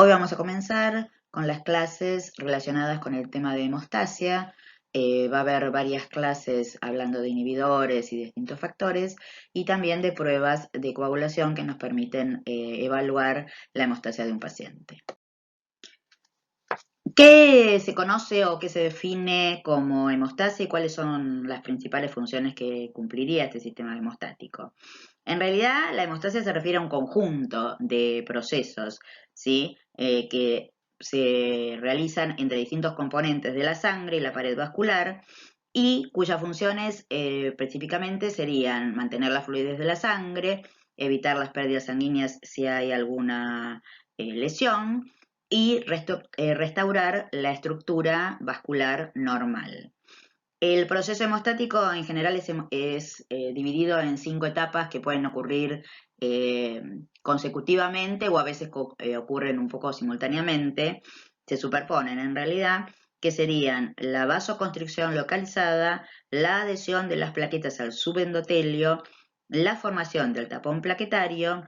Hoy vamos a comenzar con las clases relacionadas con el tema de hemostasia. Va a haber varias clases hablando de inhibidores y distintos factores y también de pruebas de coagulación que nos permiten evaluar la hemostasia de un paciente. ¿Qué se conoce o qué se define como hemostasia y cuáles son las principales funciones que cumpliría este sistema hemostático? En realidad, la hemostasia se refiere a un conjunto de procesos, ¿sí? Que se realizan entre distintos componentes de la sangre y la pared vascular y cuyas funciones específicamente serían mantener la fluidez de la sangre, evitar las pérdidas sanguíneas si hay alguna lesión y restaurar la estructura vascular normal. El proceso hemostático en general es dividido en 5 etapas que pueden ocurrir consecutivamente o a veces ocurren un poco simultáneamente, se superponen en realidad, que serían la vasoconstricción localizada, la adhesión de las plaquetas al subendotelio, la formación del tapón plaquetario,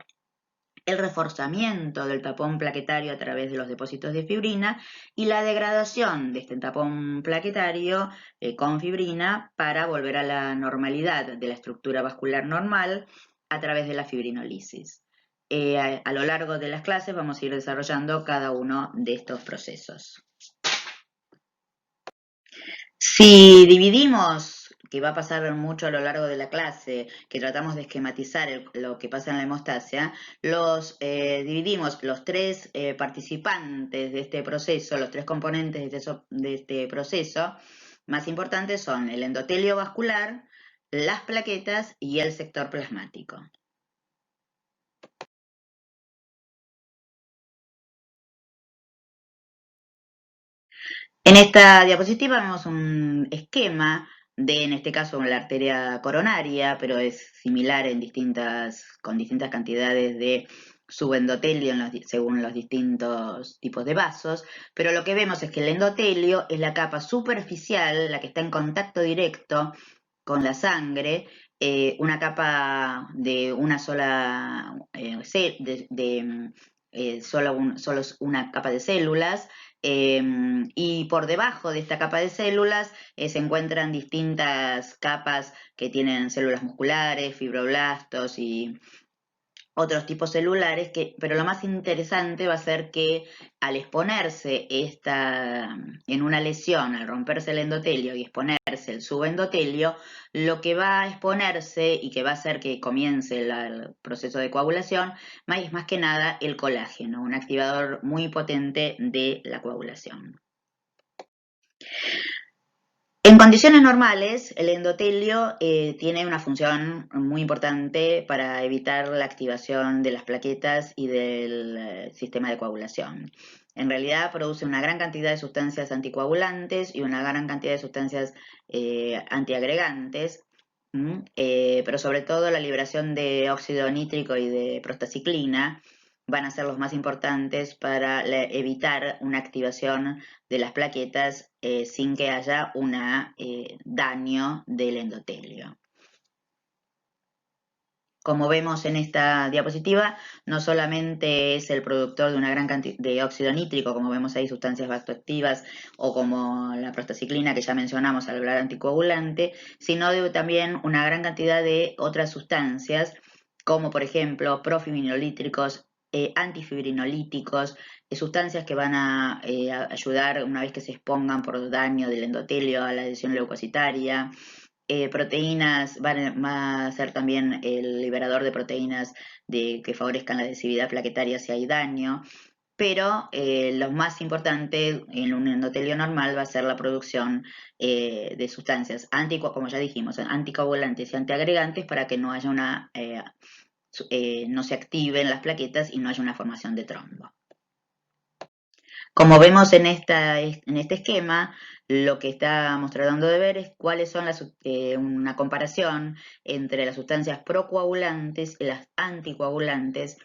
el reforzamiento del tapón plaquetario a través de los depósitos de fibrina y la degradación de este tapón plaquetario con fibrina para volver a la normalidad de la estructura vascular normal a través de la fibrinolisis. A lo largo de las clases vamos a ir desarrollando cada uno de estos procesos. Si dividimos, que va a pasar mucho a lo largo de la clase, que tratamos de esquematizar lo que pasa en la hemostasia, dividimos los tres participantes de este proceso, los tres componentes de este proceso, más importantes son el endotelio vascular, las plaquetas y el sector plasmático. En esta diapositiva vemos un esquema de, en este caso, la arteria coronaria, pero es similar con distintas cantidades de subendotelio según los distintos tipos de vasos, pero lo que vemos es que el endotelio es la capa superficial, la que está en contacto directo con la sangre, una capa de una sola, solo una capa de células, y por debajo de esta capa de células se encuentran distintas capas que tienen células musculares, fibroblastos y otros tipos celulares, pero lo más interesante va a ser que al exponerse en una lesión, al romperse el endotelio y exponerse el subendotelio, lo que va a exponerse y que va a hacer que comience el proceso de coagulación es más que nada el colágeno, un activador muy potente de la coagulación. En condiciones normales, el endotelio tiene una función muy importante para evitar la activación de las plaquetas y del sistema de coagulación. En realidad produce una gran cantidad de sustancias anticoagulantes y una gran cantidad de sustancias antiagregantes, pero sobre todo la liberación de óxido nítrico y de prostaciclina van a ser los más importantes para evitar una activación de las plaquetas sin que haya un daño del endotelio. Como vemos en esta diapositiva, no solamente es el productor de una gran cantidad de óxido nítrico, como vemos ahí sustancias vasoactivas o como la prostaciclina que ya mencionamos al hablar anticoagulante, sino también una gran cantidad de otras sustancias, como por ejemplo profibrinolíticos, antifibrinolíticos, sustancias que van a ayudar una vez que se expongan por daño del endotelio a la adhesión leucocitaria. Proteínas va a ser también el liberador de proteínas que favorezcan la adhesividad plaquetaria si hay daño, pero lo más importante en un endotelio normal va a ser la producción de sustancias, como ya dijimos, anticoagulantes y antiagregantes para que no haya no se activen las plaquetas y no haya una formación de trombo. Como vemos en este esquema, lo que estamos tratando de ver es cuáles son una comparación entre las sustancias procoagulantes y las anticoagulantes,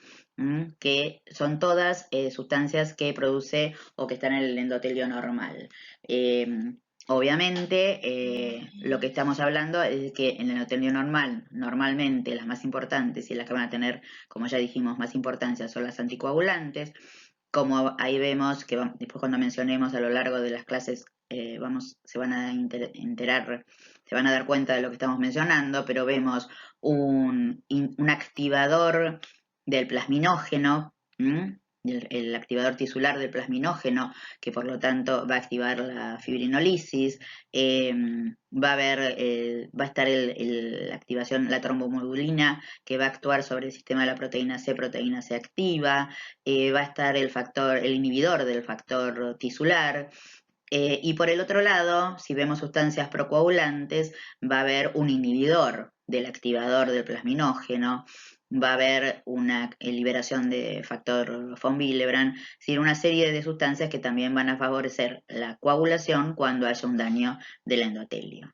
que son todas sustancias que produce o que están en el endotelio normal. Obviamente, lo que estamos hablando es que en el endotelio normal, normalmente las más importantes y las que van a tener, como ya dijimos, más importancia son las anticoagulantes, como ahí vemos que después cuando mencionemos a lo largo de las clases se van a enterar, se van a dar cuenta de lo que estamos mencionando, pero vemos un activador del plasminógeno, el activador tisular del plasminógeno, que por lo tanto va a activar la fibrinolisis, va a estar la activación, la trombomodulina, que va a actuar sobre el sistema de la proteína C activa, va a estar el inhibidor del factor tisular, y por el otro lado, si vemos sustancias procoagulantes, va a haber un inhibidor del activador del plasminógeno, va a haber una liberación de factor von Willebrand, es decir, una serie de sustancias que también van a favorecer la coagulación cuando haya un daño del endotelio.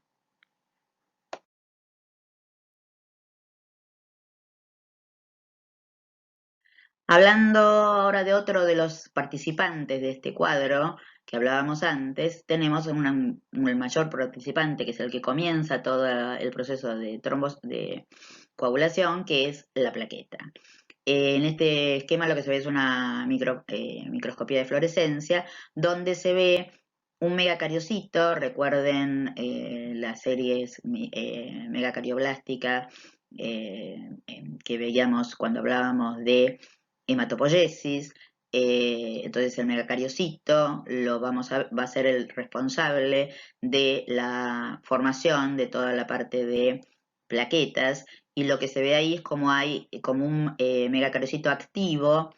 Hablando ahora de otro de los participantes de este cuadro que hablábamos antes, tenemos el mayor participante, que es el que comienza todo el proceso de coagulación, que es la plaqueta. En este esquema lo que se ve es una microscopía de fluorescencia, donde se ve un megacariocito, recuerden las series megacarioblástica que veíamos cuando hablábamos de hematopoiesis. Entonces el megacariocito va a ser el responsable de la formación de toda la parte de plaquetas, y lo que se ve ahí es como hay como un megacariocito activo,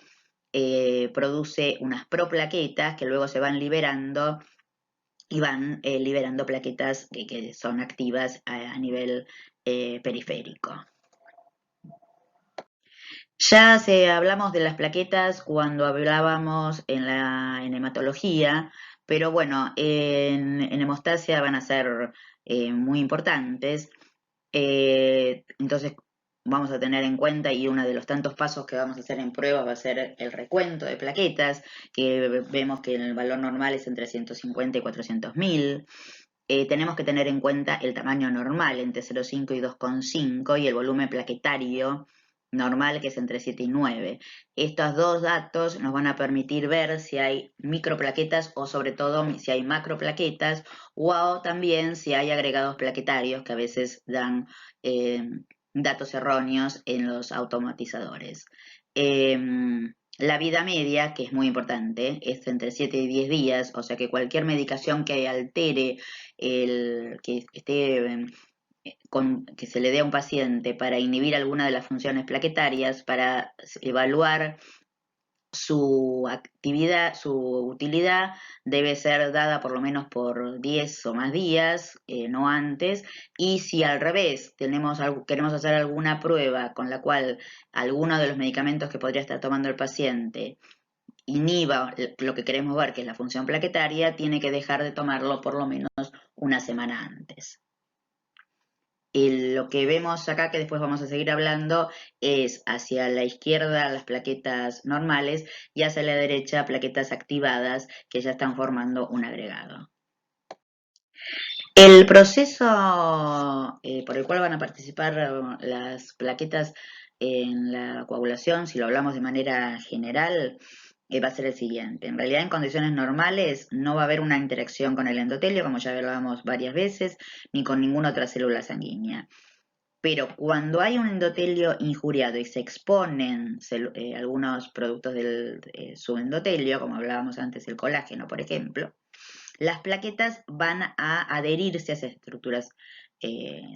produce unas proplaquetas que luego se van liberando y van liberando plaquetas que son activas a nivel periférico. Ya hablamos de las plaquetas cuando hablábamos en hematología, pero bueno, en hemostasia van a ser muy importantes. Entonces vamos a tener en cuenta, y uno de los tantos pasos que vamos a hacer en prueba va a ser el recuento de plaquetas, que vemos que el valor normal es entre 150 y 400.000. Tenemos que tener en cuenta el tamaño normal entre 0,5 y 2,5 y el volumen plaquetario normal, que es entre 7 y 9. Estos dos datos nos van a permitir ver si hay microplaquetas o sobre todo si hay macroplaquetas, o también si hay agregados plaquetarios que a veces dan datos erróneos en los automatizadores. La vida media, que es muy importante, es entre 7 y 10 días, o sea que cualquier medicación que altere que esté que se le dé a un paciente para inhibir alguna de las funciones plaquetarias, para evaluar su actividad, su utilidad, debe ser dada por lo menos por 10 o más días, no antes, y si al revés queremos hacer alguna prueba con la cual alguno de los medicamentos que podría estar tomando el paciente inhiba lo que queremos ver, que es la función plaquetaria, tiene que dejar de tomarlo por lo menos una semana antes. Lo que vemos acá, que después vamos a seguir hablando, es hacia la izquierda las plaquetas normales y hacia la derecha plaquetas activadas que ya están formando un agregado. El proceso por el cual van a participar las plaquetas en la coagulación, si lo hablamos de manera general, va a ser el siguiente. En realidad, en condiciones normales no va a haber una interacción con el endotelio, como ya hablábamos varias veces, ni con ninguna otra célula sanguínea. Pero cuando hay un endotelio injuriado y se exponen algunos productos del subendotelio, como hablábamos antes, el colágeno, por ejemplo, las plaquetas van a adherirse a esas estructuras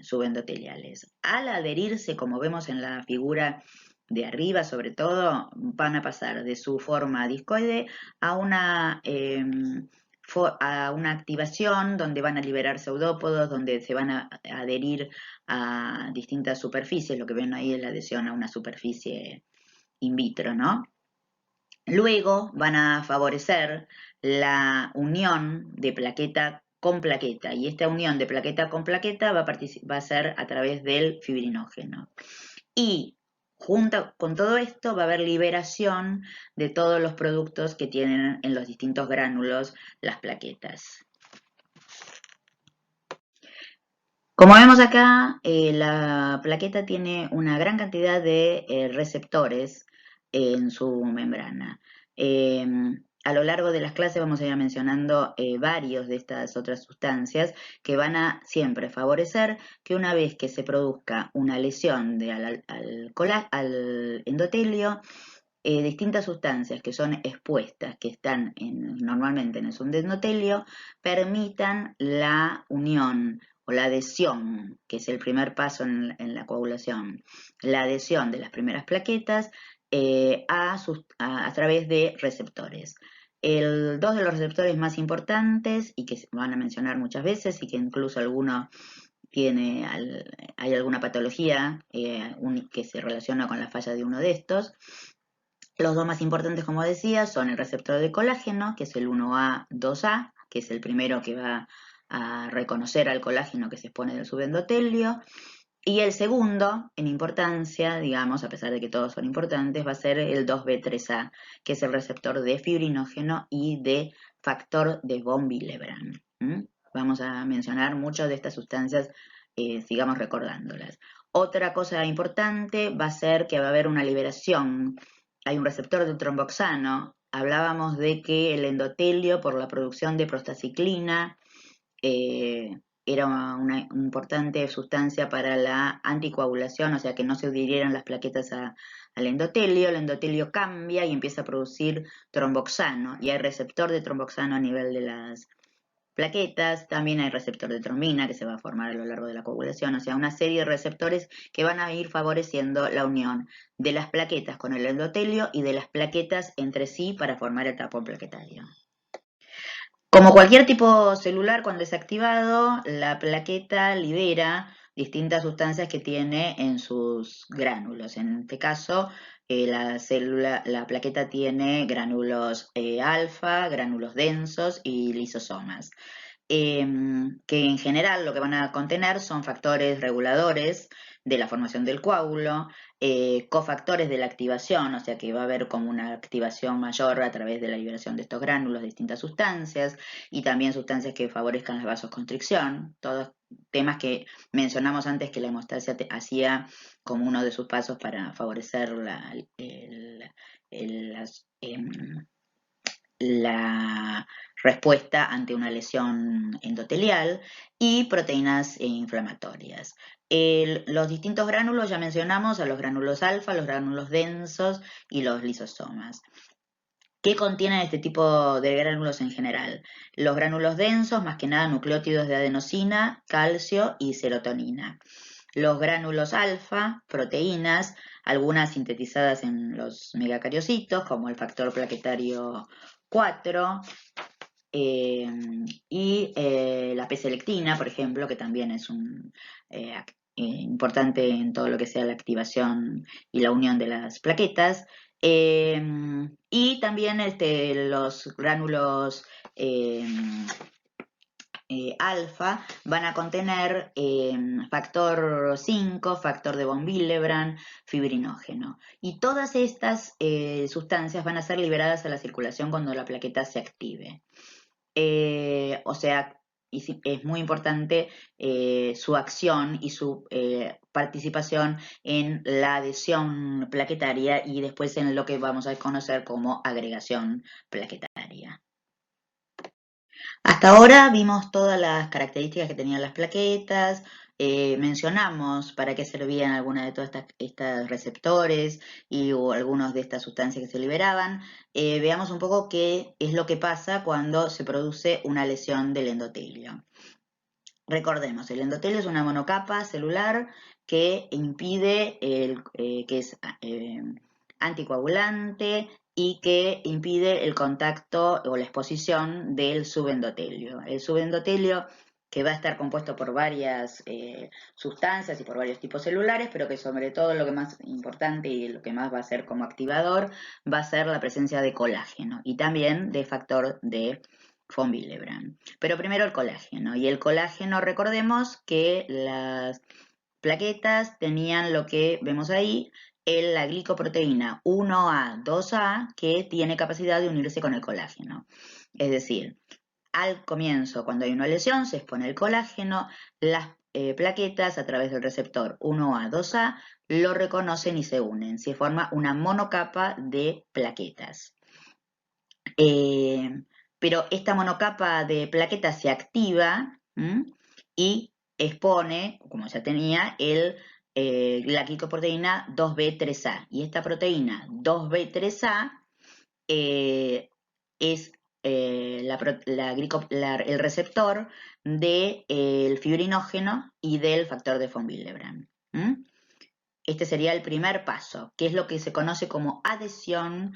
subendoteliales. Al adherirse, como vemos en la figura de arriba, sobre todo, van a pasar de su forma discoide a una activación donde van a liberar pseudópodos, donde se van a adherir a distintas superficies. Lo que ven ahí es la adhesión a una superficie in vitro, ¿no? Luego van a favorecer la unión de plaqueta con plaqueta, y esta unión de plaqueta con plaqueta va a ser a través del fibrinógeno. Y junto con todo esto va a haber liberación de todos los productos que tienen en los distintos gránulos las plaquetas. Como vemos acá, la plaqueta tiene una gran cantidad de receptores en su membrana. A lo largo de las clases vamos a ir mencionando varios de estas otras sustancias que van a siempre favorecer que una vez que se produzca una lesión al endotelio, distintas sustancias que son expuestas, que están normalmente en el subendotelio, permitan la unión o la adhesión, que es el primer paso en la coagulación, la adhesión de las primeras plaquetas a través de receptores. Dos de los receptores más importantes y que se van a mencionar muchas veces y que incluso alguno hay alguna patología que se relaciona con la falla de uno de estos. Los dos más importantes, como decía, son el receptor de colágeno, que es el 1A, 2A, que es el primero que va a reconocer al colágeno que se expone del subendotelio, y el segundo, en importancia, digamos, a pesar de que todos son importantes, va a ser el 2B3A, que es el receptor de fibrinógeno y de factor de von Willebrand. Vamos a mencionar muchas de estas sustancias, sigamos recordándolas. Otra cosa importante va a ser que va a haber una liberación. Hay un receptor de tromboxano. Hablábamos de que el endotelio, por la producción de prostaciclina, era una importante sustancia para la anticoagulación, o sea que no se adhirieran las plaquetas al endotelio. El endotelio cambia y empieza a producir tromboxano, y hay receptor de tromboxano a nivel de las plaquetas. También hay receptor de trombina que se va a formar a lo largo de la coagulación, o sea, una serie de receptores que van a ir favoreciendo la unión de las plaquetas con el endotelio y de las plaquetas entre sí para formar el tapón plaquetario. Como cualquier tipo celular, cuando es activado, la plaqueta libera distintas sustancias que tiene en sus gránulos. En este caso, la plaqueta tiene gránulos alfa, gránulos densos y lisosomas, que en general lo que van a contener son factores reguladores de la formación del coágulo, cofactores de la activación, o sea que va a haber como una activación mayor a través de la liberación de estos gránulos de distintas sustancias, y también sustancias que favorezcan la vasoconstricción, todos temas que mencionamos antes que la hemostasia hacía como uno de sus pasos para favorecer la respuesta ante una lesión endotelial, y proteínas inflamatorias. Los distintos gránulos, ya mencionamos a los gránulos alfa, los gránulos densos y los lisosomas. ¿Qué contienen este tipo de gránulos en general? Los gránulos densos, más que nada nucleótidos de adenosina, calcio y serotonina. Los gránulos alfa, proteínas, algunas sintetizadas en los megacariocitos, como el factor plaquetario 4, y la P-selectina, por ejemplo, que también es importante en todo lo que sea la activación y la unión de las plaquetas. Y también los gránulos alfa van a contener factor 5, factor de von Willebrand, fibrinógeno. Y todas estas sustancias van a ser liberadas a la circulación cuando la plaqueta se active. O sea, es muy importante su acción y su participación en la adhesión plaquetaria y después en lo que vamos a conocer como agregación plaquetaria. Hasta ahora vimos todas las características que tenían las plaquetas, mencionamos para qué servían algunas de todos estos receptores o algunas de estas sustancias que se liberaban. Veamos un poco qué es lo que pasa cuando se produce una lesión del endotelio. Recordemos, el endotelio es una monocapa celular que impide, que es anticoagulante y que impide el contacto o la exposición del subendotelio. El subendotelio, que va a estar compuesto por varias sustancias y por varios tipos celulares, pero que sobre todo lo que más importante y lo que más va a ser como activador va a ser la presencia de colágeno y también de factor de von Willebrand. Pero primero el colágeno. Y el colágeno, recordemos que las plaquetas tenían lo que vemos ahí, la glicoproteína 1A, 2A, que tiene capacidad de unirse con el colágeno. Es decir, al comienzo, cuando hay una lesión, se expone el colágeno, las plaquetas a través del receptor 1A, 2A lo reconocen y se unen. Se forma una monocapa de plaquetas. Pero esta monocapa de plaquetas se activa y expone, como ya tenía, la glicoproteína 2B3A. Y esta proteína 2B3A es el receptor del fibrinógeno y del factor de von Willebrand. Este sería el primer paso, que es lo que se conoce como adhesión,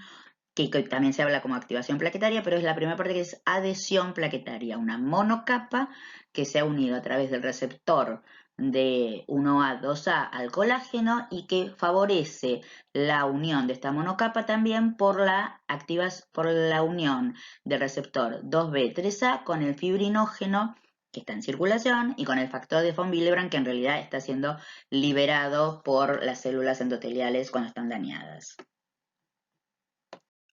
que también se habla como activación plaquetaria, pero es la primera parte que es adhesión plaquetaria, una monocapa que se ha unido a través del receptor de 1A, 2A al colágeno y que favorece la unión de esta monocapa también por la unión del receptor 2B, 3A con el fibrinógeno que está en circulación y con el factor de von Willebrand que en realidad está siendo liberado por las células endoteliales cuando están dañadas.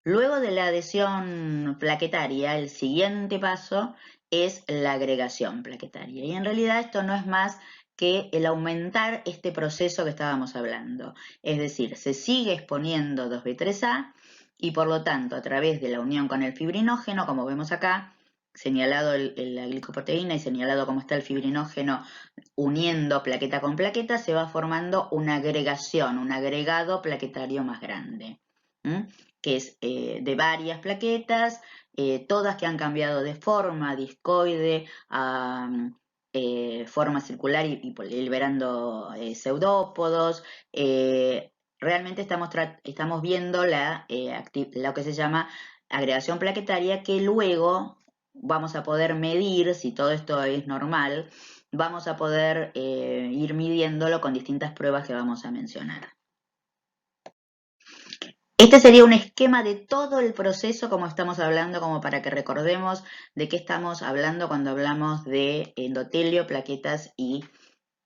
Luego de la adhesión plaquetaria, el siguiente paso es la agregación plaquetaria. Y en realidad esto no es más que el aumentar este proceso que estábamos hablando. Es decir, se sigue exponiendo 2B3A y por lo tanto a través de la unión con el fibrinógeno, como vemos acá, señalado la glicoproteína y señalado cómo está el fibrinógeno uniendo plaqueta con plaqueta, se va formando una agregación, un agregado plaquetario más grande, que es de varias plaquetas, todas que han cambiado de forma, discoide a forma circular y liberando pseudópodos. Realmente estamos viendo lo que se llama agregación plaquetaria, que luego vamos a poder medir si todo esto es normal, vamos a poder ir midiéndolo con distintas pruebas que vamos a mencionar. Este sería un esquema de todo el proceso como estamos hablando, como para que recordemos de qué estamos hablando cuando hablamos de endotelio, plaquetas y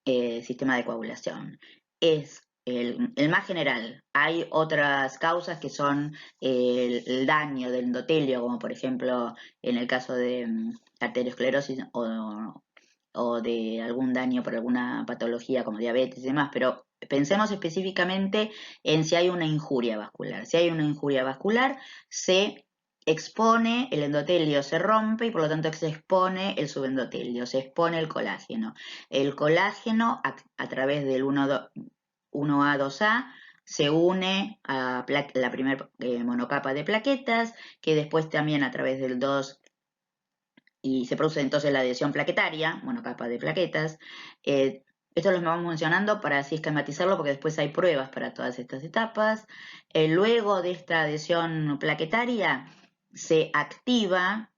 sistema de coagulación. Es el más general. Hay otras causas que son el daño del endotelio, como por ejemplo en el caso de arteriosclerosis o de algún daño por alguna patología como diabetes y demás, pero pensemos específicamente en si hay una injuria vascular. Si hay una injuria vascular, se expone, el endotelio se rompe y por lo tanto se expone el subendotelio, se expone el colágeno. El colágeno a través del 1A, 2A se une a la primera monocapa de plaquetas, que después también a través del 2 y se produce entonces la adhesión plaquetaria, monocapa de plaquetas. Esto lo vamos mencionando para así esquematizarlo porque después hay pruebas para todas estas etapas. Luego de esta adhesión plaquetaria se activa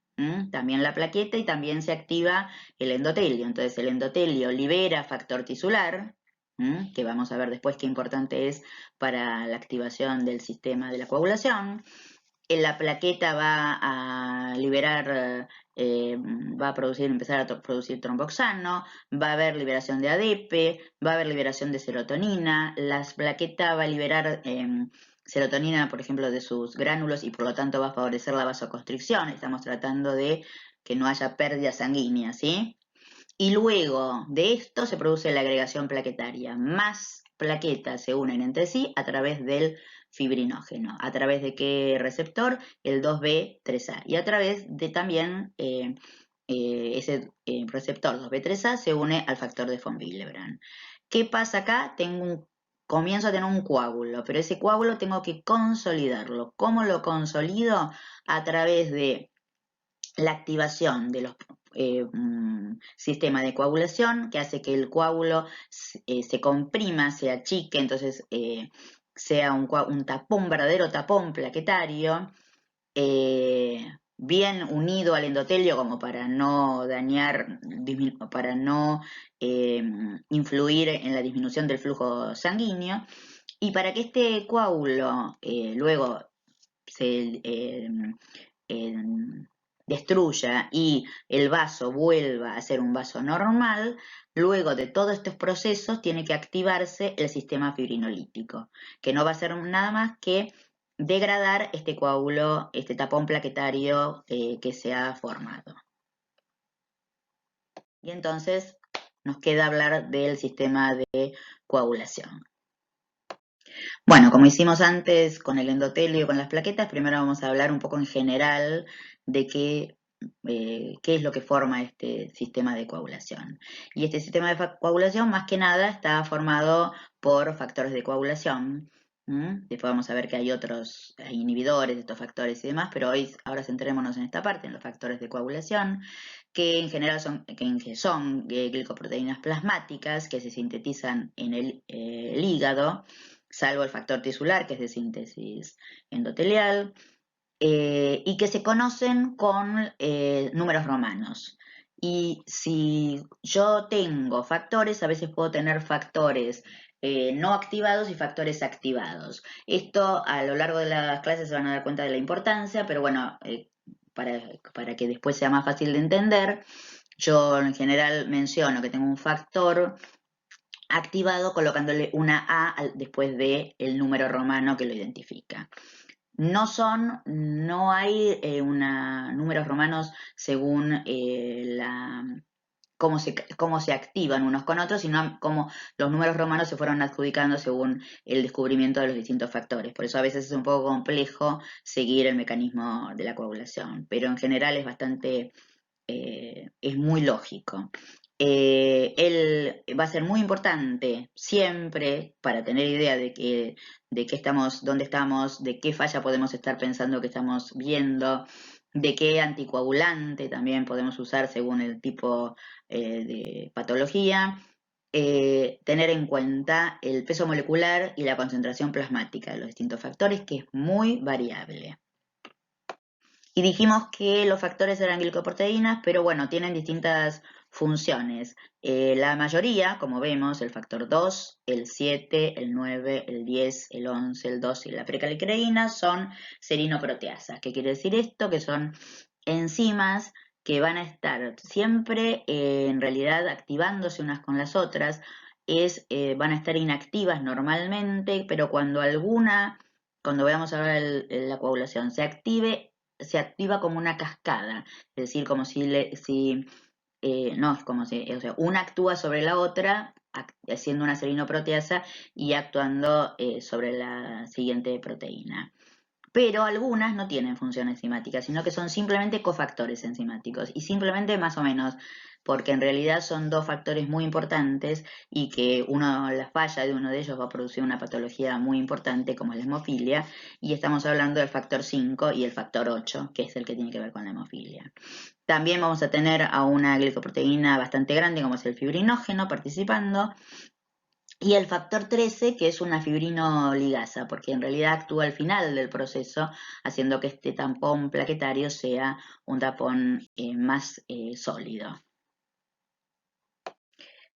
también la plaqueta y también se activa el endotelio. Entonces el endotelio libera factor tisular, que vamos a ver después qué importante es para la activación del sistema de la coagulación. La plaqueta va a liberar, va a empezar a producir tromboxano, va a haber liberación de ADP, va a haber liberación de serotonina, la plaqueta va a liberar serotonina, por ejemplo, de sus gránulos y por lo tanto va a favorecer la vasoconstricción. Estamos tratando de que no haya pérdida sanguínea, ¿sí? Y luego de esto se produce la agregación plaquetaria. Más plaquetas se unen entre sí a través del fibrinógeno. ¿A través de qué receptor? El 2B3A. Y a través de también ese receptor 2B3A se une al factor de von Willebrand. ¿Qué pasa acá? Comienzo a tener un coágulo, pero ese coágulo tengo que consolidarlo. ¿Cómo lo consolido? A través de la activación de los sistema de coagulación que hace que el coágulo se comprima, se achique, entonces sea un verdadero tapón plaquetario, bien unido al endotelio como para no dañar, para no influir en la disminución del flujo sanguíneo, y para que este coágulo luego se destruya y el vaso vuelva a ser un vaso normal, luego de todos estos procesos tiene que activarse el sistema fibrinolítico, que no va a ser nada más que degradar este coágulo, este tapón plaquetario que se ha formado. Y entonces nos queda hablar del sistema de coagulación. Bueno, como hicimos antes con el endotelio y con las plaquetas, primero vamos a hablar un poco en general de qué es lo que forma este sistema de coagulación. Y este sistema de coagulación, más que nada, está formado por factores de coagulación. Después vamos a ver que hay hay inhibidores de estos factores y demás, pero ahora centrémonos en esta parte, en los factores de coagulación, que en general son glicoproteínas plasmáticas que se sintetizan en el hígado, salvo el factor tisular, que es de síntesis endotelial, y que se conocen con números romanos. Y si yo tengo factores, a veces puedo tener factores no activados y factores activados. Esto a lo largo de las clases se van a dar cuenta de la importancia, pero bueno, para que después sea más fácil de entender, yo en general menciono que tengo un factor activado colocándole una A después del número romano que lo identifica. No hay números romanos según cómo se activan unos con otros, sino cómo los números romanos se fueron adjudicando según el descubrimiento de los distintos factores. Por eso a veces es un poco complejo seguir el mecanismo de la coagulación, pero en general es muy lógico. Él va a ser muy importante siempre para tener idea de qué estamos, dónde estamos, de qué falla podemos estar pensando que estamos viendo, de qué anticoagulante también podemos usar según el tipo de patología. Tener en cuenta el peso molecular y la concentración plasmática de los distintos factores, que es muy variable. Y dijimos que los factores eran glicoproteínas, pero bueno, tienen distintas funciones. La mayoría, como vemos, el factor 2, el 7, el 9, el 10, el 11, el 12 y la precalicreína son serinoproteasas. ¿Qué quiere decir esto? Que son enzimas que van a estar siempre, en realidad, activándose unas con las otras. Van a estar inactivas normalmente, pero cuando veamos ahora la coagulación, se activa como una cascada, es decir, como no, es como si, o sea, una actúa sobre la otra, haciendo una serinoproteasa y actuando sobre la siguiente proteína. Pero algunas no tienen función enzimática, sino que son simplemente cofactores enzimáticos, y simplemente más o menos, porque en realidad son dos factores muy importantes y que la falla de uno de ellos va a producir una patología muy importante como es la hemofilia, y estamos hablando del factor 5 y el factor 8, que es el que tiene que ver con la hemofilia. También vamos a tener a una glicoproteína bastante grande como es el fibrinógeno participando, y el factor 13, que es una fibrinoligasa, porque en realidad actúa al final del proceso, haciendo que este tampón plaquetario sea un tapón más sólido.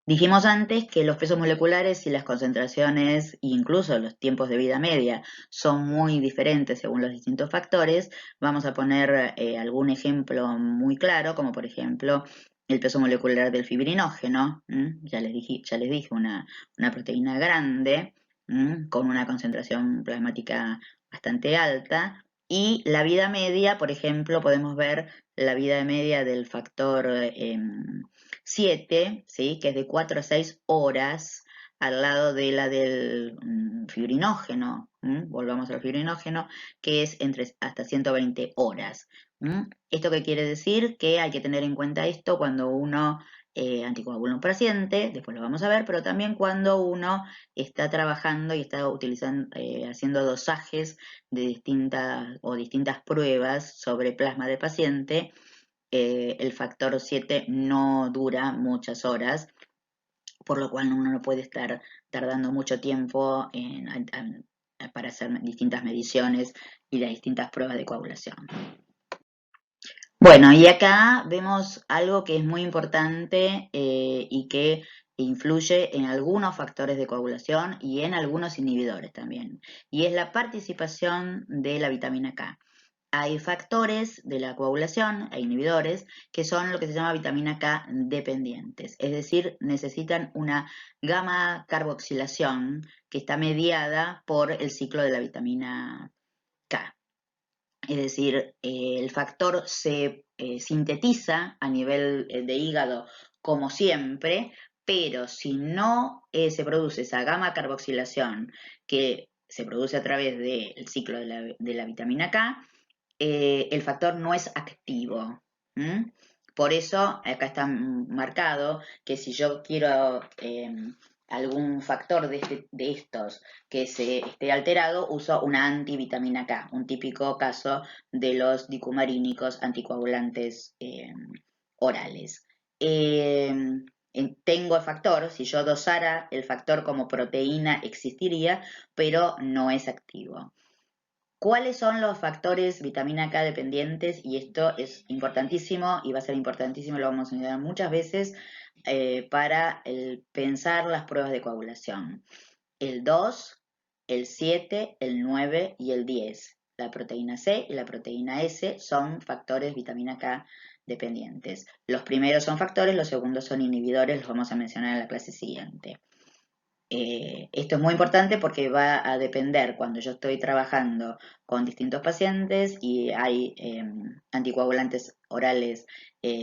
Dijimos antes que los pesos moleculares y las concentraciones, incluso los tiempos de vida media, son muy diferentes según los distintos factores. Vamos a poner algún ejemplo muy claro, como por ejemplo el peso molecular del fibrinógeno. Ya les dije una proteína grande, con una concentración plasmática bastante alta. Y la vida media, por ejemplo, podemos ver la vida media del factor 7, ¿sí? Que es de 4 a 6 horas al lado de la del fibrinógeno, volvamos al fibrinógeno, que es hasta 120 horas. ¿Esto qué quiere decir? Que hay que tener en cuenta esto cuando uno anticoagula a un paciente, después lo vamos a ver, pero también cuando uno está trabajando y está haciendo dosajes de distintas pruebas sobre plasma de paciente. El factor 7 no dura muchas horas, por lo cual uno no puede estar tardando mucho tiempo para hacer distintas mediciones y las distintas pruebas de coagulación. Bueno, y acá vemos algo que es muy importante y que influye en algunos factores de coagulación y en algunos inhibidores también, y es la participación de la vitamina K. Hay factores de la coagulación, hay inhibidores, que son lo que se llama vitamina K dependientes, es decir, necesitan una gamma carboxilación que está mediada por el ciclo de la vitamina K. Es decir, el factor se sintetiza a nivel de hígado como siempre, pero si no se produce esa gamma carboxilación que se produce a través del ciclo de la vitamina K, el factor no es activo. Por eso acá está marcado que si yo quiero algún factor de estos que se esté alterado, uso una antivitamina K, un típico caso de los dicumarínicos anticoagulantes orales. Tengo el factor, si yo dosara el factor como proteína existiría, pero no es activo. ¿Cuáles son los factores vitamina K dependientes? Y esto es importantísimo y va a ser importantísimo, lo vamos a enseñar muchas veces para pensar las pruebas de coagulación. El 2, el 7, el 9 y el 10. La proteína C y la proteína S son factores vitamina K dependientes. Los primeros son factores, los segundos son inhibidores, los vamos a mencionar en la clase siguiente. Esto es muy importante porque va a depender cuando yo estoy trabajando con distintos pacientes y hay anticoagulantes orales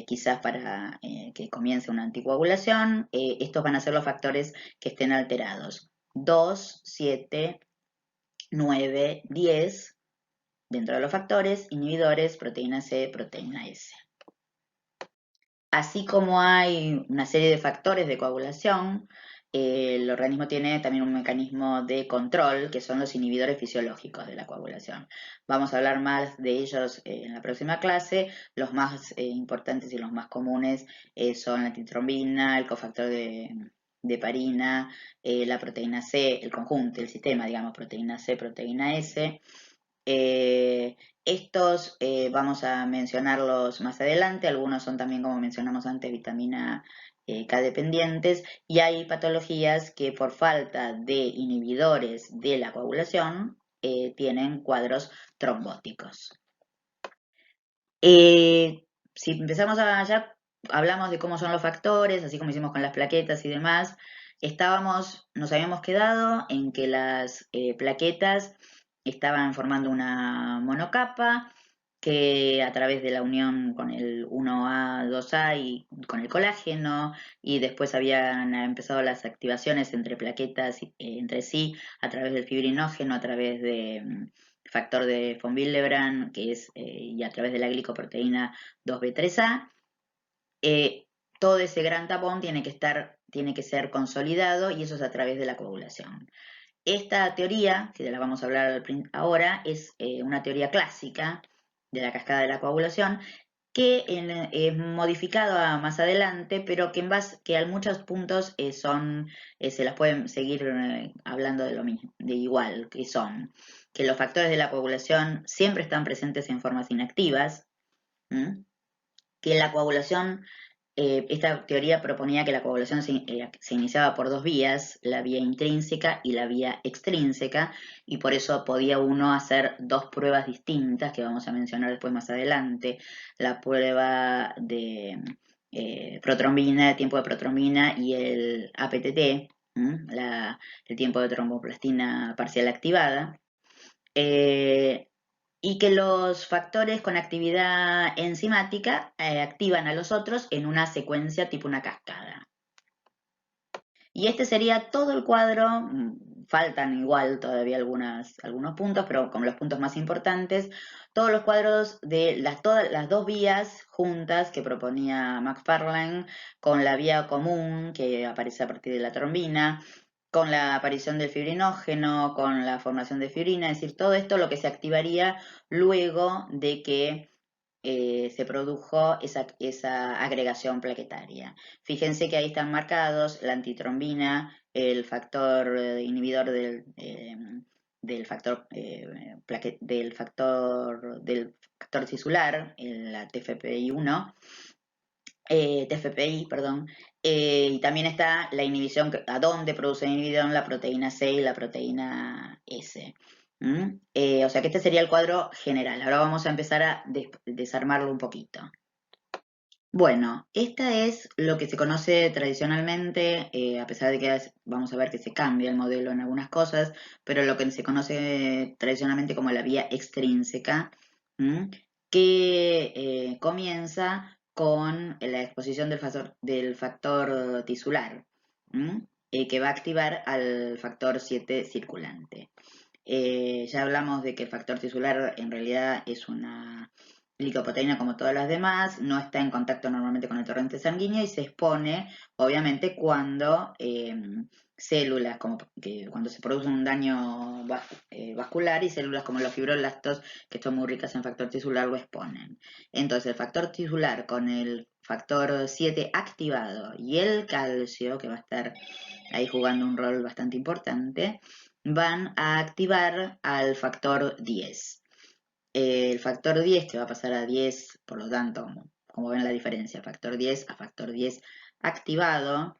quizás para que comience una anticoagulación, estos van a ser los factores que estén alterados. 2, 7, 9, 10, dentro de los factores, inhibidores, proteína C, proteína S. Así como hay una serie de factores de coagulación, el organismo tiene también un mecanismo de control, que son los inhibidores fisiológicos de la coagulación. Vamos a hablar más de ellos en la próxima clase. Los más importantes y los más comunes son la antitrombina, el cofactor de heparina, la proteína C, el conjunto, el sistema, digamos, proteína C, proteína S. Estos vamos a mencionarlos más adelante, algunos son también, como mencionamos antes, vitamina K dependientes, y hay patologías que por falta de inhibidores de la coagulación tienen cuadros trombóticos. Si empezamos ya hablamos de cómo son los factores, así como hicimos con las plaquetas y demás, nos habíamos quedado en que las plaquetas estaban formando una monocapa que a través de la unión con el 1A, 2A y con el colágeno, y después habían empezado las activaciones entre plaquetas entre sí a través del fibrinógeno, a través de factor de von Willebrand, que es, y a través de la glicoproteína 2B3A. Todo ese gran tapón tiene que ser consolidado y eso es a través de la coagulación. Esta teoría, que de la vamos a hablar ahora, es una teoría clásica de la cascada de la coagulación que es modificada más adelante, pero que a muchos puntos se las pueden seguir hablando de lo mismo, de igual, que son que los factores de la coagulación siempre están presentes en formas inactivas, que la coagulación esta teoría proponía que la coagulación se iniciaba por dos vías, la vía intrínseca y la vía extrínseca, y por eso podía uno hacer dos pruebas distintas que vamos a mencionar después más adelante, la prueba de protrombina, el tiempo de protrombina y el APTT, el tiempo de tromboplastina parcial activada. Y que los factores con actividad enzimática activan a los otros en una secuencia tipo una cascada. Y este sería todo el cuadro, faltan igual todavía algunos puntos, pero como los puntos más importantes, todos los cuadros de todas las dos vías juntas que proponía McFarlane, con la vía común que aparece a partir de la trombina, con la aparición del fibrinógeno, con la formación de fibrina, es decir, todo esto lo que se activaría luego de que se produjo esa agregación plaquetaria. Fíjense que ahí están marcados la antitrombina, el factor inhibidor del factor tisular, la TFPI1, TFPI, perdón, y también está la inhibición, a dónde produce inhibición la proteína C y la proteína S. O sea que este sería el cuadro general. Ahora vamos a empezar a desarmarlo un poquito. Bueno, esta es lo que se conoce tradicionalmente, a pesar de que vamos a ver que se cambia el modelo en algunas cosas, pero lo que se conoce tradicionalmente como la vía extrínseca, que comienza con la exposición del factor tisular, que va a activar al factor 7 circulante. Ya hablamos de que el factor tisular en realidad es una glicoproteína como todas las demás, no está en contacto normalmente con el torrente sanguíneo y se expone, obviamente, cuando células, como que cuando se produce un daño vascular y células como los fibroblastos, que son muy ricas en factor tisular, lo exponen. Entonces, el factor tisular con el factor 7 activado y el calcio, que va a estar ahí jugando un rol bastante importante, van a activar al factor 10. El factor 10 que va a pasar a 10, por lo tanto, como ven la diferencia, factor 10 a factor 10 activado,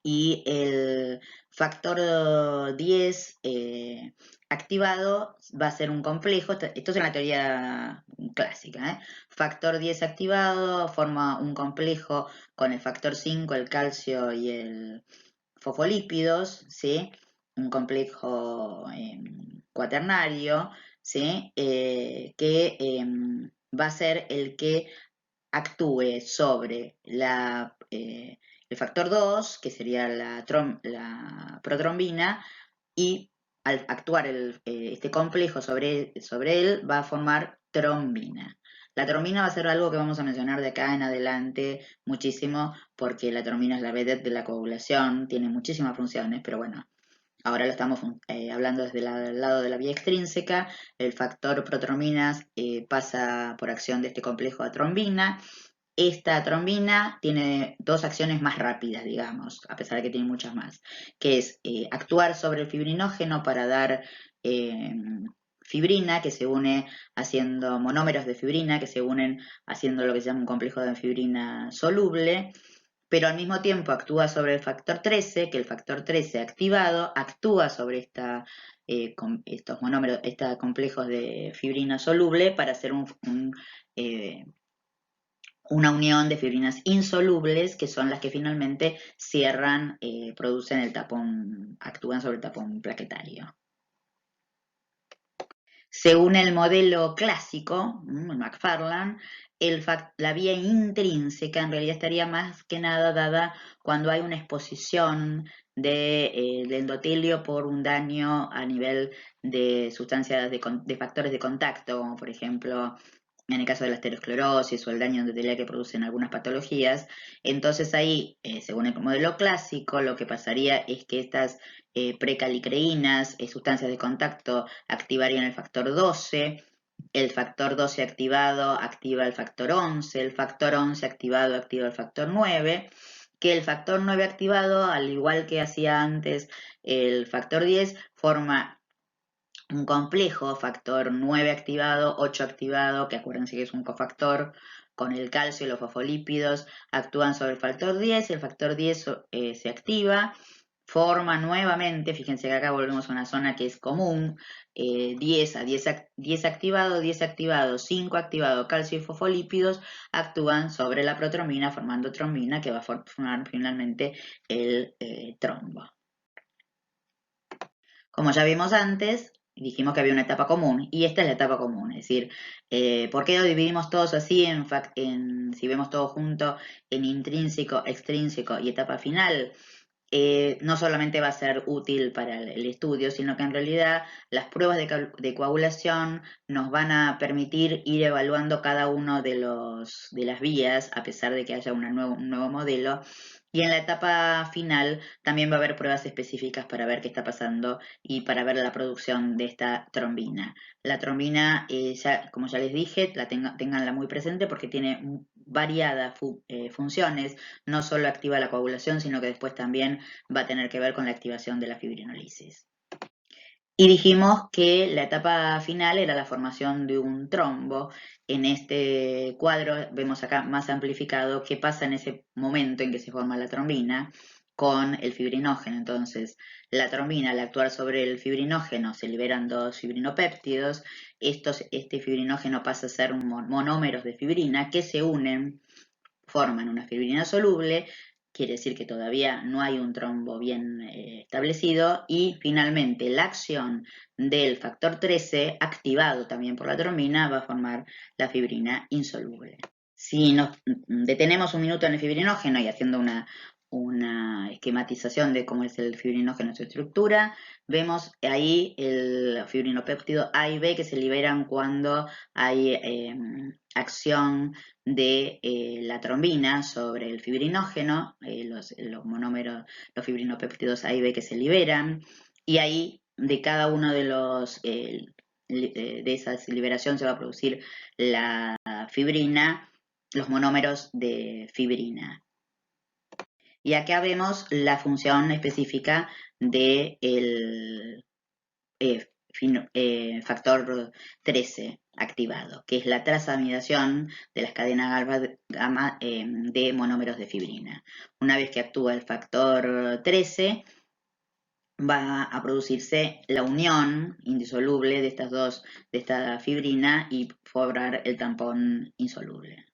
y el factor 10 activado va a ser un complejo, esto es en la teoría clásica, factor 10 activado forma un complejo con el factor 5, el calcio y el fosfolípidos, ¿sí? Un complejo cuaternario, ¿sí? Que va a ser el que actúe sobre el factor 2, que sería la protrombina, y al actuar este complejo sobre él va a formar trombina. La trombina va a ser algo que vamos a mencionar de acá en adelante muchísimo, porque la trombina es la vedette de la coagulación, tiene muchísimas funciones, pero bueno, ahora lo estamos hablando desde el lado de la vía extrínseca. El factor protrombinas pasa por acción de este complejo a trombina. Esta trombina tiene dos acciones más rápidas, digamos, a pesar de que tiene muchas más, que es actuar sobre el fibrinógeno para dar fibrina, que se une haciendo monómeros de fibrina, que se unen haciendo lo que se llama un complejo de fibrina soluble, pero al mismo tiempo actúa sobre el factor 13, que el factor 13 activado actúa sobre estos monómeros, estos complejos de fibrina soluble para hacer una unión de fibrinas insolubles, que son las que finalmente cierran, producen el tapón, actúan sobre el tapón plaquetario. Según el modelo clásico, Macfarlane, la vía intrínseca en realidad estaría más que nada dada cuando hay una exposición del endotelio por un daño a nivel de sustancias, de factores de contacto, como por ejemplo en el caso de la aterosclerosis o el daño endotelio que producen algunas patologías. Entonces ahí, según el modelo clásico, lo que pasaría es que estas precalicreínas, sustancias de contacto, activarían el factor 12, el factor 12 activado activa el factor 11, el factor 11 activado activa el factor 9, que el factor 9 activado, al igual que hacía antes el factor 10, forma un complejo, factor 9 activado, 8 activado, que acuérdense que es un cofactor, con el calcio y los fosfolípidos, actúan sobre el factor 10, el factor 10 se activa, forma nuevamente, fíjense que acá volvemos a una zona que es común, 10 a 10 activado, 10 activado, 5 activado, calcio y fosfolípidos actúan sobre la protrombina formando trombina que va a formar finalmente el trombo. Como ya vimos antes, dijimos que había una etapa común y esta es la etapa común, es decir, ¿por qué lo dividimos todos así si vemos todo junto en intrínseco, extrínseco y etapa final? No solamente va a ser útil para el estudio, sino que en realidad las pruebas de coagulación nos van a permitir ir evaluando cada uno de las vías, a pesar de que haya un nuevo modelo. Y en la etapa final también va a haber pruebas específicas para ver qué está pasando y para ver la producción de esta trombina. La trombina, como ya les dije, ténganla muy presente porque tiene variadas funciones, no solo activa la coagulación, sino que después también va a tener que ver con la activación de la fibrinolisis. Y dijimos que la etapa final era la formación de un trombo. En este cuadro vemos acá más amplificado qué pasa en ese momento en que se forma la trombina con el fibrinógeno. Entonces, la trombina, al actuar sobre el fibrinógeno, se liberan dos fibrinopéptidos. Este fibrinógeno pasa a ser monómeros de fibrina que se unen, forman una fibrina soluble, quiere decir que todavía no hay un trombo bien establecido, y finalmente la acción del factor 13, activado también por la trombina, va a formar la fibrina insoluble. Si nos detenemos un minuto en el fibrinógeno y haciendo una esquematización de cómo es el fibrinógeno, su estructura. Vemos ahí el fibrinopéptido A y B que se liberan cuando hay acción de la trombina sobre el fibrinógeno, los monómeros, los fibrinopéptidos A y B que se liberan, y ahí de cada uno de los de esa liberación se va a producir la fibrina, los monómeros de fibrina. Y acá vemos la función específica del factor 13 activado, que es la transamidación de las cadenas gamma de monómeros de fibrina. Una vez que actúa el factor 13, va a producirse la unión indisoluble de estas dos, de esta fibrina y formar el tampón insoluble.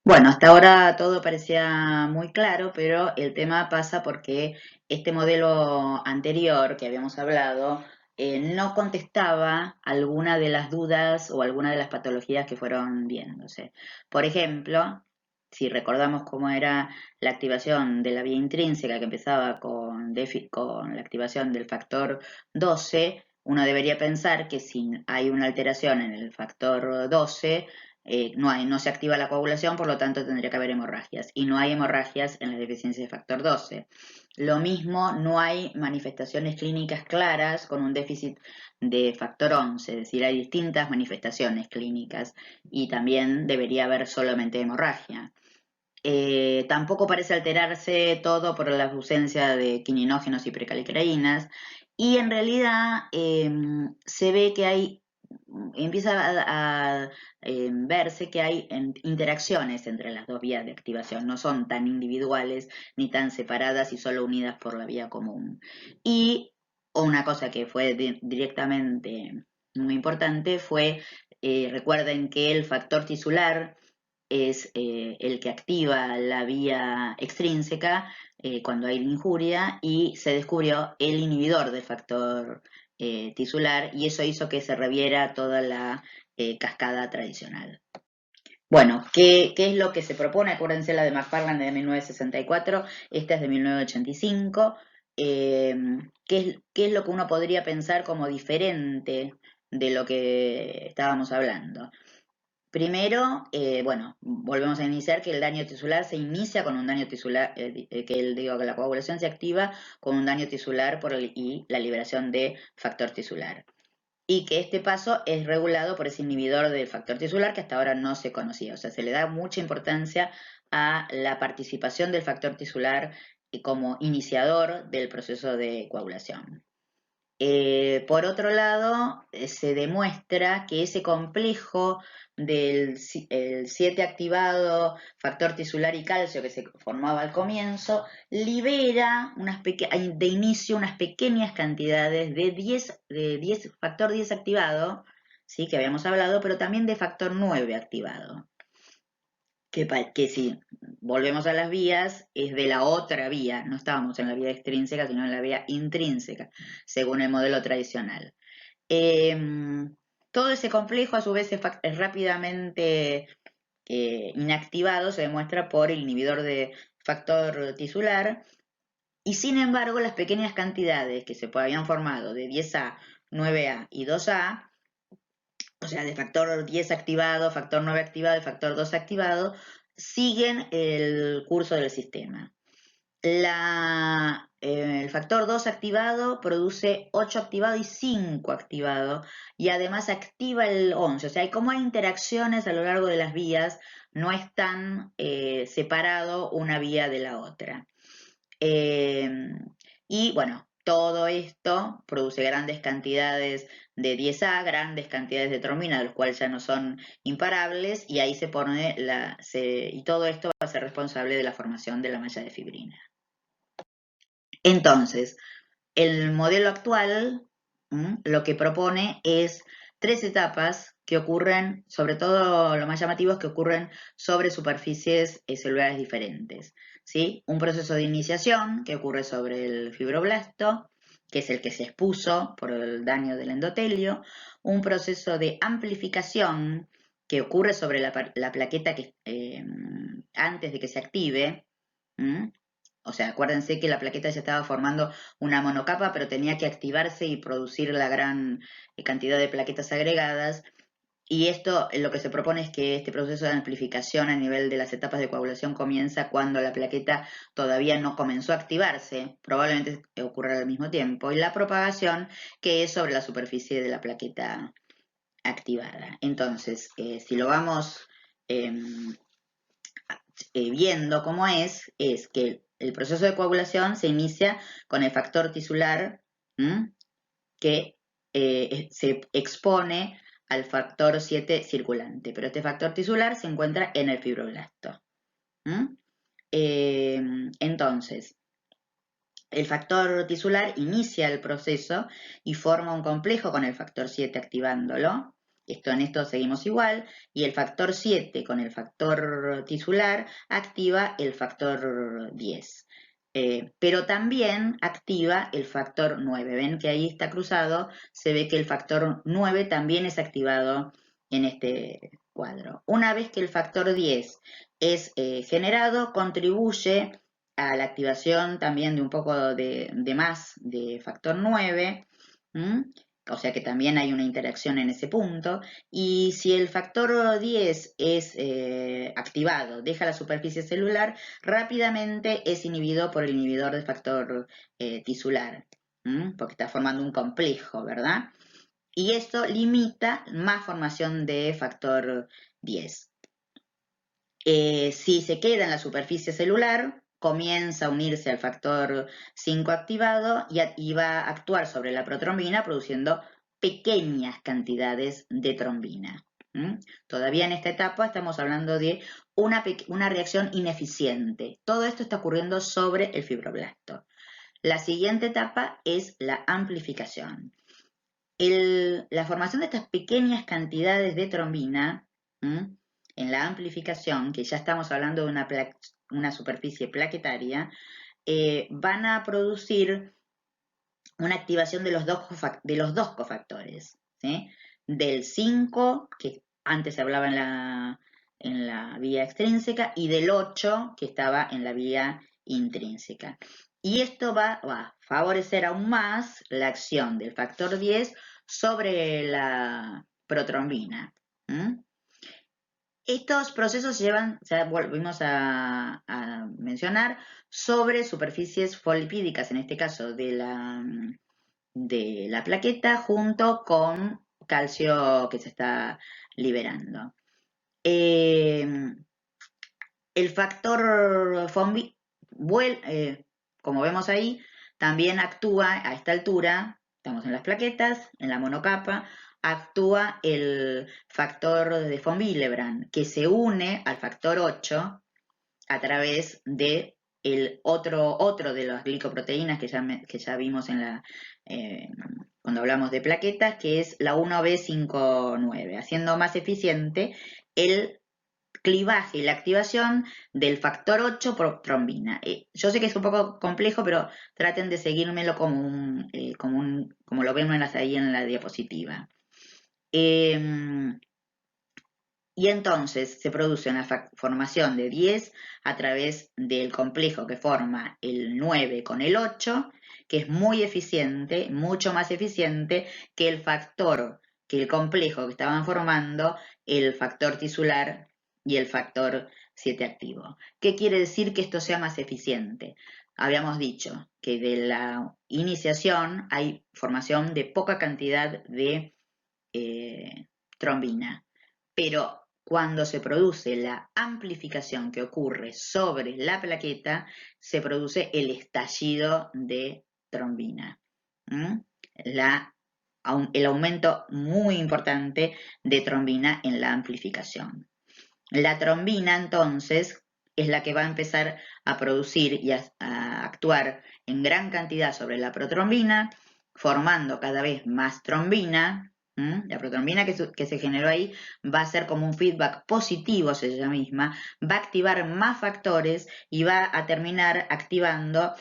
Bueno, hasta ahora todo parecía muy claro, pero el tema pasa porque este modelo anterior que habíamos hablado no contestaba alguna de las dudas o alguna de las patologías que fueron viéndose. Por ejemplo, si recordamos cómo era la activación de la vía intrínseca que empezaba con la activación del factor 12, uno debería pensar que si hay una alteración en el factor 12, no se activa la coagulación, por lo tanto tendría que haber hemorragias. Y no hay hemorragias en la deficiencia de factor 12. Lo mismo, no hay manifestaciones clínicas claras con un déficit de factor 11, es decir, hay distintas manifestaciones clínicas y también debería haber solamente hemorragia. Tampoco parece alterarse todo por la ausencia de quininógenos y precalicraínas, y en realidad se ve que empieza a verse que hay interacciones entre las dos vías de activación, no son tan individuales ni tan separadas y solo unidas por la vía común. Y una cosa que fue directamente muy importante fue, recuerden que el factor tisular es el que activa la vía extrínseca cuando hay injuria, y se descubrió el inhibidor del factor tisular, y eso hizo que se reviera toda la cascada tradicional. Bueno, ¿qué es lo que se propone? Acuérdense la de McFarland de 1964, esta es de 1985. ¿Qué es lo que uno podría pensar como diferente de lo que estábamos hablando? Primero, bueno, volvemos a iniciar que el daño tisular se inicia con un daño tisular, que la coagulación se activa con un daño tisular y la liberación de factor tisular. Y que este paso es regulado por ese inhibidor del factor tisular que hasta ahora no se conocía. O sea, se le da mucha importancia a la participación del factor tisular como iniciador del proceso de coagulación. Por otro lado, se demuestra que ese complejo del 7 activado, factor tisular y calcio que se formaba al comienzo, libera de inicio unas pequeñas cantidades de factor 10 activado, ¿sí? Que habíamos hablado, pero también de factor 9 activado. Que si volvemos a las vías, es de la otra vía, no estábamos en la vía extrínseca, sino en la vía intrínseca, según el modelo tradicional. Todo ese complejo, a su vez, es rápidamente inactivado, se demuestra por el inhibidor de factor tisular, y sin embargo, las pequeñas cantidades que se habían formado de 10A, 9A y 2A, o sea, de factor 10 activado, factor 9 activado y factor 2 activado, siguen el curso del sistema. El factor 2 activado produce 8 activado y 5 activado, y además activa el 11. O sea, como hay interacciones a lo largo de las vías, no están separado una vía de la otra. Y bueno, todo esto produce grandes cantidades de 10A, grandes cantidades de trombina, los cuales ya no son imparables, y ahí se pone y todo esto va a ser responsable de la formación de la malla de fibrina. Entonces, el modelo actual lo que propone es 3 etapas que ocurren, sobre todo lo más llamativo es que ocurren sobre superficies celulares diferentes, ¿sí? Un proceso de iniciación que ocurre sobre el fibroblasto, que es el que se expuso por el daño del endotelio, un proceso de amplificación que ocurre sobre la plaqueta que, antes de que se active, o sea, acuérdense que la plaqueta ya estaba formando una monocapa, pero tenía que activarse y producir la gran cantidad de plaquetas agregadas. Y esto, lo que se propone es que este proceso de amplificación a nivel de las etapas de coagulación comienza cuando la plaqueta todavía no comenzó a activarse, probablemente ocurra al mismo tiempo, y la propagación que es sobre la superficie de la plaqueta activada. Entonces, si lo vamos viendo cómo es que el proceso de coagulación se inicia con el factor tisular que se expone al factor 7 circulante, pero este factor tisular se encuentra en el fibroblasto. Entonces, el factor tisular inicia el proceso y forma un complejo con el factor 7 activándolo. En esto seguimos igual, y el factor 7 con el factor tisular activa el factor 10. Pero también activa el factor 9. Ven que ahí está cruzado, se ve que el factor 9 también es activado en este cuadro. Una vez que el factor 10 es generado, contribuye a la activación también de un poco de más de factor 9, o sea que también hay una interacción en ese punto, y si el factor 10 es activado, deja la superficie celular, rápidamente es inhibido por el inhibidor del factor tisular, porque está formando un complejo, ¿verdad? Y esto limita más formación de factor 10. Si se queda en la superficie celular, comienza a unirse al factor 5 activado y va a actuar sobre la protrombina produciendo pequeñas cantidades de trombina. Todavía en esta etapa estamos hablando de una reacción ineficiente. Todo esto está ocurriendo sobre el fibroblasto. La siguiente etapa es la amplificación. La formación de estas pequeñas cantidades de trombina en la amplificación, que ya estamos hablando de una superficie plaquetaria, van a producir una activación de los dos cofactores, ¿sí? Del 5, que antes se hablaba en la vía extrínseca, y del 8, que estaba en la vía intrínseca. Y esto va a favorecer aún más la acción del factor 10 sobre la protrombina. Estos procesos llevan, ya volvimos a mencionar, sobre superficies fosfolipídicas, en este caso de la plaqueta, junto con calcio que se está liberando. El factor FOMBI, como vemos ahí, también actúa a esta altura, estamos en las plaquetas, en la monocapa, actúa el factor de von Willebrand, que se une al factor 8 a través de otro de las glicoproteínas que ya vimos cuando hablamos de plaquetas, que es la 1B59, haciendo más eficiente el clivaje y la activación del factor 8 por trombina. Yo sé que es un poco complejo, pero traten de seguírmelo como lo vemos ahí en la diapositiva. Y entonces se produce una formación de 10 a través del complejo que forma el 9 con el 8, que es muy eficiente, mucho más eficiente que el complejo que estaban formando el factor tisular y el factor 7 activo. ¿Qué quiere decir que esto sea más eficiente? Habíamos dicho que de la iniciación hay formación de poca cantidad de trombina, pero cuando se produce la amplificación que ocurre sobre la plaqueta, se produce el estallido de trombina. El aumento muy importante de trombina en la amplificación. La trombina, entonces, es la que va a empezar a producir y a actuar en gran cantidad sobre la protrombina, formando cada vez más trombina. La protrombina que se generó ahí va a ser como un feedback positivo, es ella misma, va a activar más factores y va a terminar activando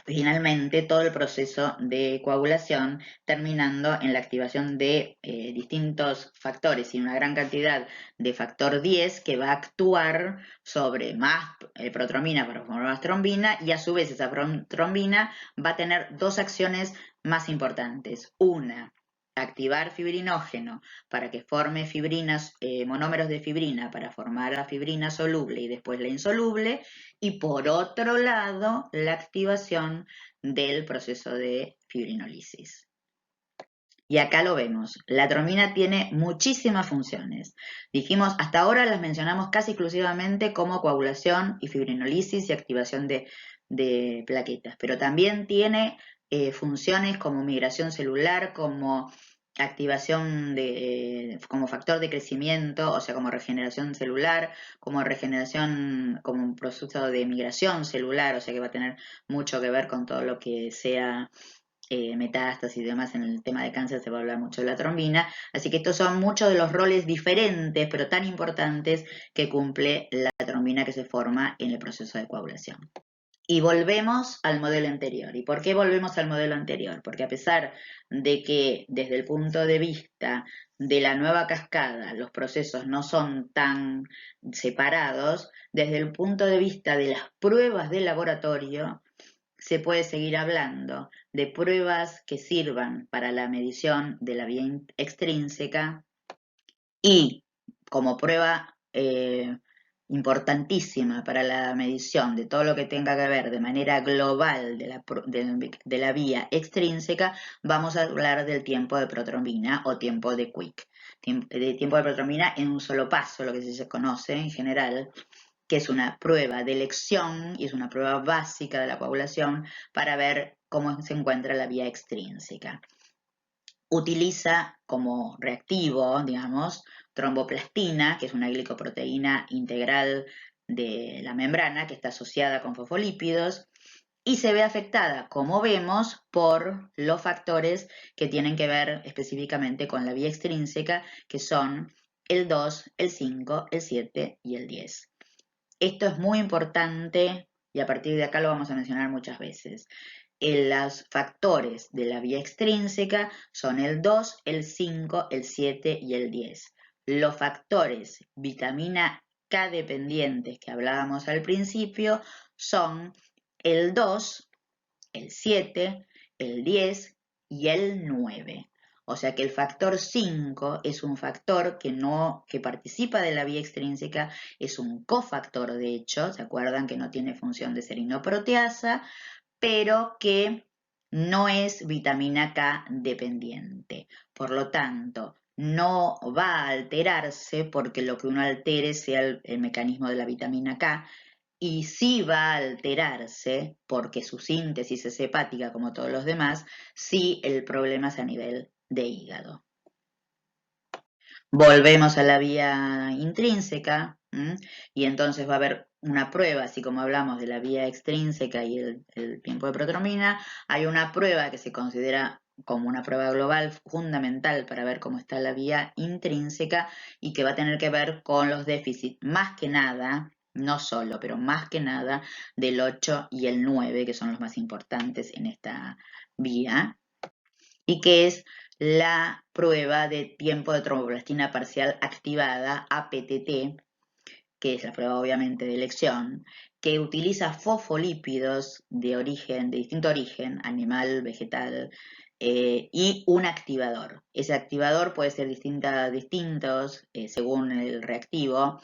finalmente todo el proceso de coagulación, terminando en la activación de distintos factores y una gran cantidad de factor 10 que va a actuar sobre más protrombina para formar más trombina, y a su vez esa trombina va a tener dos acciones más importantes. Una, activar fibrinógeno para que forme fibrinas, monómeros de fibrina para formar la fibrina soluble y después la insoluble, y por otro lado la activación del proceso de fibrinolisis. Y acá lo vemos, la trombina tiene muchísimas funciones. Dijimos, hasta ahora las mencionamos casi exclusivamente como coagulación y fibrinolisis y activación de plaquetas, pero también tiene funciones como migración celular, como activación como factor de crecimiento, o sea, como regeneración celular, como regeneración, como un proceso de migración celular, o sea que va a tener mucho que ver con todo lo que sea metástasis y demás. En el tema de cáncer se va a hablar mucho de la trombina, así que estos son muchos de los roles diferentes, pero tan importantes, que cumple la trombina que se forma en el proceso de coagulación. Y volvemos al modelo anterior. ¿Y por qué volvemos al modelo anterior? Porque a pesar de que desde el punto de vista de la nueva cascada los procesos no son tan separados, desde el punto de vista de las pruebas de laboratorio se puede seguir hablando de pruebas que sirvan para la medición de la vía extrínseca, y como prueba importantísima para la medición de todo lo que tenga que ver de manera global de la vía extrínseca, vamos a hablar del tiempo de protrombina o tiempo de Quick. De tiempo de protrombina en un solo paso, lo que se conoce en general, que es una prueba de elección y es una prueba básica de la coagulación para ver cómo se encuentra la vía extrínseca. Utiliza como reactivo, digamos, tromboplastina, que es una glicoproteína integral de la membrana que está asociada con fosfolípidos, y se ve afectada, como vemos, por los factores que tienen que ver específicamente con la vía extrínseca, que son el 2, el 5, el 7 y el 10. Esto es muy importante y a partir de acá lo vamos a mencionar muchas veces. Los factores de la vía extrínseca son el 2, el 5, el 7 y el 10. Los factores vitamina K dependientes que hablábamos al principio son el 2, el 7, el 10 y el 9. O sea que el factor 5 es un factor que participa de la vía extrínseca, es un cofactor de hecho, ¿se acuerdan que no tiene función de ser inoproteasa, pero que no es vitamina K dependiente? Por lo tanto, no va a alterarse porque lo que uno altere sea el mecanismo de la vitamina K, y sí va a alterarse porque su síntesis es hepática como todos los demás, si el problema es a nivel de hígado. Volvemos a la vía intrínseca, y entonces va a haber una prueba, así como hablamos de la vía extrínseca y el tiempo de protrombina, hay una prueba que se considera como una prueba global fundamental para ver cómo está la vía intrínseca y que va a tener que ver con los déficits, más que nada, no solo, pero más que nada, del 8 y el 9, que son los más importantes en esta vía, y que es la prueba de tiempo de tromboplastina parcial activada, APTT, que es la prueba obviamente de elección, que utiliza fosfolípidos de distinto origen, animal, vegetal, y un activador. Ese activador puede ser distintos según el reactivo.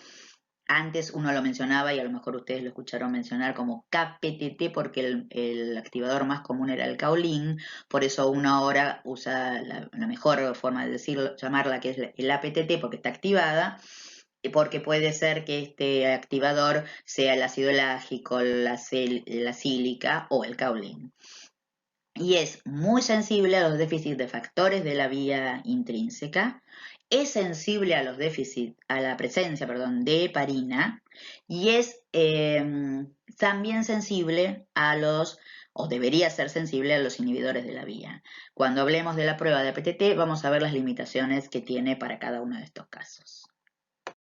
Antes uno lo mencionaba, y a lo mejor ustedes lo escucharon mencionar como KPTT, porque el activador más común era el kaolin, por eso uno ahora usa la mejor forma de decirlo, llamarla, que es el APTT, porque está activada, porque puede ser que este activador sea el ácido elágico, la sílica o el kaolin. y es muy sensible a los déficits de factores de la vía intrínseca, es sensible a los déficits, a la presencia, perdón, de heparina y es también sensible a los, o debería ser sensible a los inhibidores de la vía. Cuando hablemos de la prueba de APTT vamos a ver las limitaciones que tiene para cada uno de estos casos.